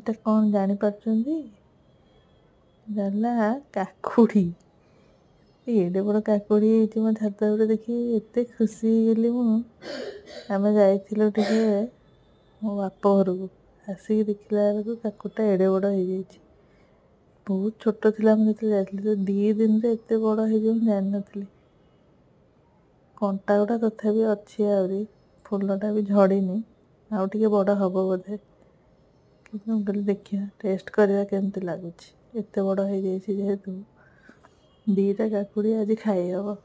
ଏଇଟା କ'ଣ ଜାଣିପାରୁଛନ୍ତି? ହେଲା କାକୁଡ଼ି। ଏଡ଼େ ବଡ଼ କାକୁଡ଼ି ହେଇଛି ମୋ ଛାତ ଉପରେ ଦେଖି ଏତେ ଖୁସି ହେଇଗଲି ମୁଁ। ଆମେ ଯାଇଥିଲୁ ଟିକେ ମୋ ବାପ ଘରକୁ, ଆସିକି ଦେଖିଲା ବେଳକୁ କାକୁଡ଼ିଟା ଏଡ଼େ ବଡ଼ ହେଇଯାଇଛି। ବହୁତ ଛୋଟ ଥିଲା ମୁଁ ଯେତେବେଳେ ଯାଇଥିଲି, ତ 2 ଦିନରେ ଏତେ ବଡ଼ ହେଇଯିବ ମୁଁ ଜାଣିନଥିଲି। କଣ୍ଟା ଗୁଡ଼ା ତଥାପି ଅଛି, ଆହୁରି ଫୁଲଟା ବି ଝଡ଼ିନି, ଆଉ ଟିକେ ବଡ଼ ହେବ ବୋଧେ। କିନ୍ତୁ ମୁଁ କହିଲି ଦେଖିବା ଟେଷ୍ଟ କରିବା କେମିତି ଲାଗୁଛି। ଏତେ ବଡ଼ ହେଇଯାଇଛି ଯେହେତୁ 2ଟା କାକୁଡ଼ି ଆଜି ଖାଇହେବ।